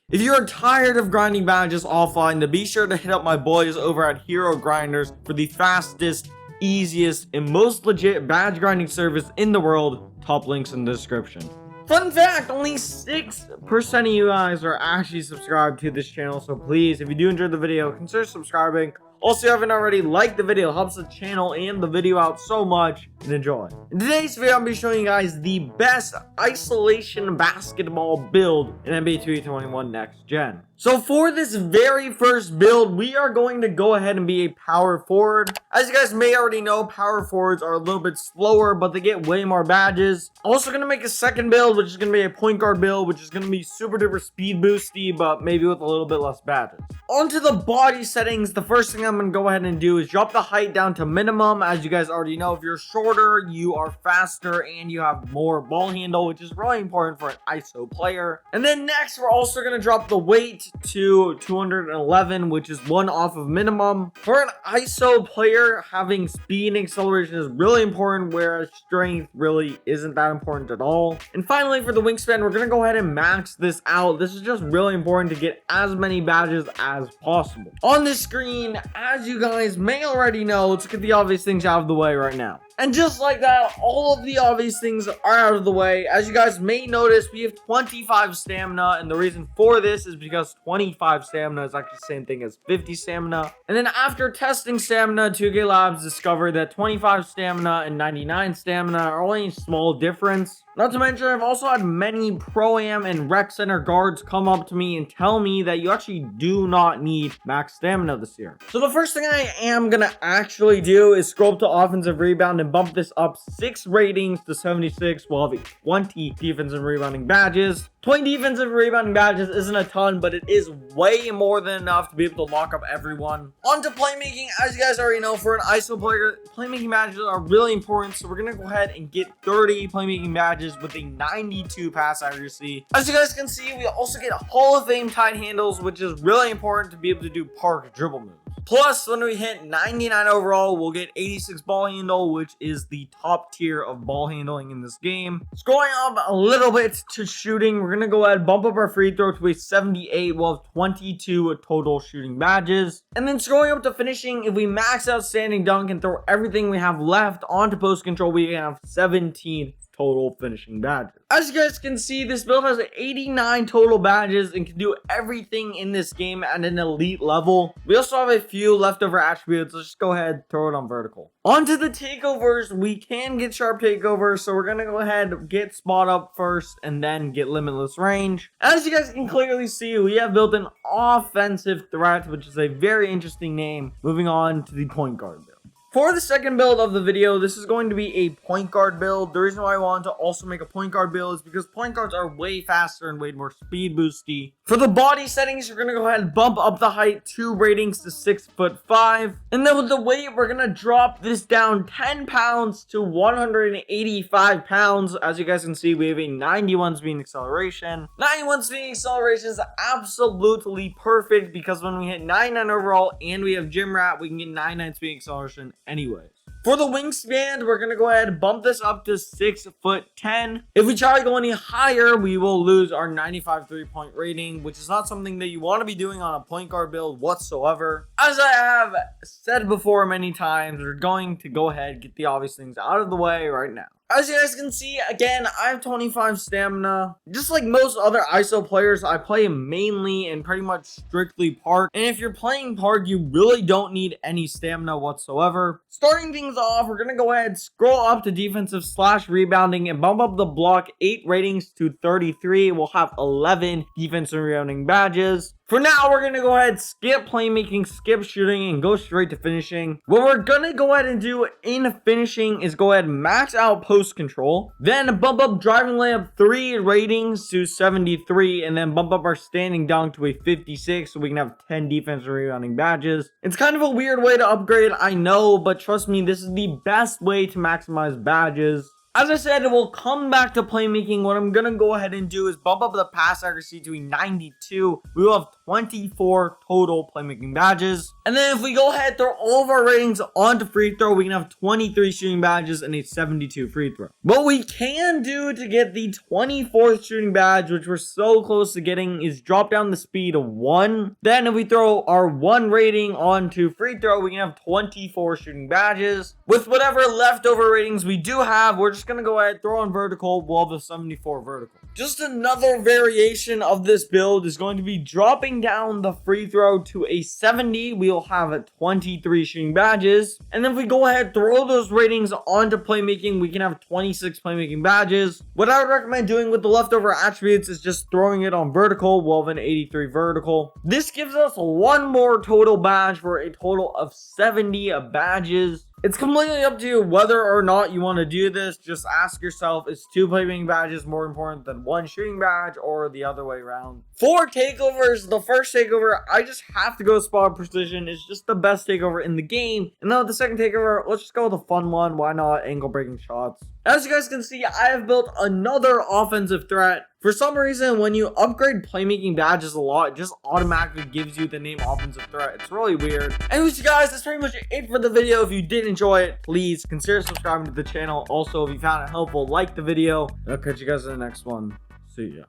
If you are tired of grinding badges offline, then be sure to hit up my boys over at Hero Grinders for the fastest, easiest, and most legit badge grinding service in the world. Top links in the description. Fun fact, only 6% of you guys are actually subscribed to this channel, so please, if you do enjoy the video, consider subscribing. Also, if you haven't already, like the video. It helps the channel and the video out so much, and enjoy. In today's video, I'm going to be showing you guys the best isolation basketball build in NBA 2K21 Next Gen. So for this very first build, we are going to go ahead and be a power forward. As you guys may already know, power forwards are a little bit slower, but they get way more badges. Also going to make a second build, which is going to be a point guard build, which is going to be super duper speed boosty, but maybe with a little bit less badges. Onto the body settings, the first thing I'm going to go ahead and do is drop the height down to minimum. As you guys already know, if you're shorter, you are faster and you have more ball handle, which is really important for an ISO player. And then next, we're also going to drop the weight to 211, which is one off of minimum. For an ISO player, having speed and acceleration is really important, whereas strength really isn't that important at all. And finally, for the wingspan, we're going to go ahead and max this out. This is just really important to get as many badges as possible. On this screen, as you guys may already know, let's get the obvious things out of the way right now. And just like that, all of the obvious things are out of the way. As you guys may notice, we have 25 stamina, and the reason for this is because 25 stamina is actually the same thing as 50 stamina. And then after testing stamina, 2K Labs discovered that 25 stamina and 99 stamina are only a small difference. Not to mention, I've also had many Pro-Am and Rec Center guards come up to me and tell me that you actually do not need max stamina this year. So the first thing I am going to actually do is scroll up to offensive rebound and bump this up 6 ratings to 76 while having 20 defensive rebounding badges. 20 defensive rebounding badges isn't a ton, but it is way more than enough to be able to lock up everyone. On to playmaking. As you guys already know, for an ISO player, playmaking badges are really important, so we're going to go ahead and get 30 playmaking badges with a 92 pass accuracy. As you guys can see, we also get Hall of Fame tight handles, which is really important to be able to do park dribble moves. Plus, when we hit 99 overall, we'll get 86 ball handle, which is the top tier of ball handling in this game. Scrolling up a little bit to shooting, we're going to go ahead and bump up our free throw to a 78. We'll have 22 total shooting badges. And then scrolling up to finishing, if we max out standing dunk and throw everything we have left onto post control, we have 17 total finishing badges. As you guys can see, this build has 89 total badges and can do everything in this game at an elite level. We also have a few leftover attributes. Let's just go ahead and throw it on vertical. Onto the takeovers, we can get sharp takeovers, so we're gonna go ahead and get spot up first and then get limitless range. As you guys can clearly see, we have built an offensive threat, which is a very interesting name. Moving on to the point guard build. For the second build of the video, this is going to be a point guard build. The reason why I wanted to also make a point guard build is because point guards are way faster and way more speed boosty. For the body settings, you're going to go ahead and bump up the height 2 ratings to 6'5". And then with the weight, we're going to drop this down 10 pounds to 185 pounds. As you guys can see, we have a 91 speed acceleration. 91 speed acceleration is absolutely perfect because when we hit 99 overall and we have gym rat, we can get 99 speed acceleration anyways. For the wingspan, we're going to go ahead and bump this up to 6'10". If we try to go any higher, we will lose our 95 3-point rating, which is not something that you want to be doing on a point guard build whatsoever. As I have said before many times, we're going to go ahead and get the obvious things out of the way right now. As you guys can see, again, I have 25 stamina. Just like most other ISO players, I play mainly and pretty much strictly park. And if you're playing park, you really don't need any stamina whatsoever. Starting things off, we're going to go ahead and scroll up to defensive / rebounding and bump up the block 8 ratings to 33. We'll have 11 defensive rebounding badges. For now, we're going to go ahead, skip playmaking, skip shooting, and go straight to finishing. What we're going to go ahead and do in finishing is go ahead and max out post control. Then bump up driving layup 3 ratings to 73. And then bump up our standing dunk to a 56 so we can have 10 defensive rebounding badges. It's kind of a weird way to upgrade, I know, but trust me, this is the best way to maximize badges. As I said, we'll come back to playmaking. What I'm gonna go ahead and do is bump up the pass accuracy to a 92. We will have 24 total playmaking badges. And then if we go ahead, throw all of our ratings onto free throw, we can have 23 shooting badges and a 72 free throw. What we can do to get the 24th shooting badge, which we're so close to getting, is drop down the speed of 1. Then if we throw our 1 rating onto free throw, we can have 24 shooting badges. With whatever leftover ratings we do have, we're just gonna go ahead, throw on vertical, we'll have a 74 vertical. Just another variation of this build is going to be dropping down the free throw to a 70. We'll have 23 shooting badges. And then if we go ahead, throw those ratings onto playmaking, we can have 26 playmaking badges. What I would recommend doing with the leftover attributes is just throwing it on vertical. We'll have an 83 vertical. This gives us 1 more total badge for a total of 70 badges. It's completely up to you whether or not you want to do this. Just ask yourself, is 2 playmaking badges more important than 1 shooting badge, or the other way around? For takeovers, the first takeover, I just have to go spot precision. It's just the best takeover in the game. And now with the second takeover, let's just go with a fun one. Why not angle breaking shots? As you guys can see, I have built another offensive threat. For some reason, when you upgrade playmaking badges a lot, it just automatically gives you the name offensive threat. It's really weird. Anyways, you guys, that's pretty much it for the video. If you did enjoy it, please consider subscribing to the channel. Also, if you found it helpful, like the video. I'll catch you guys in the next one. See ya.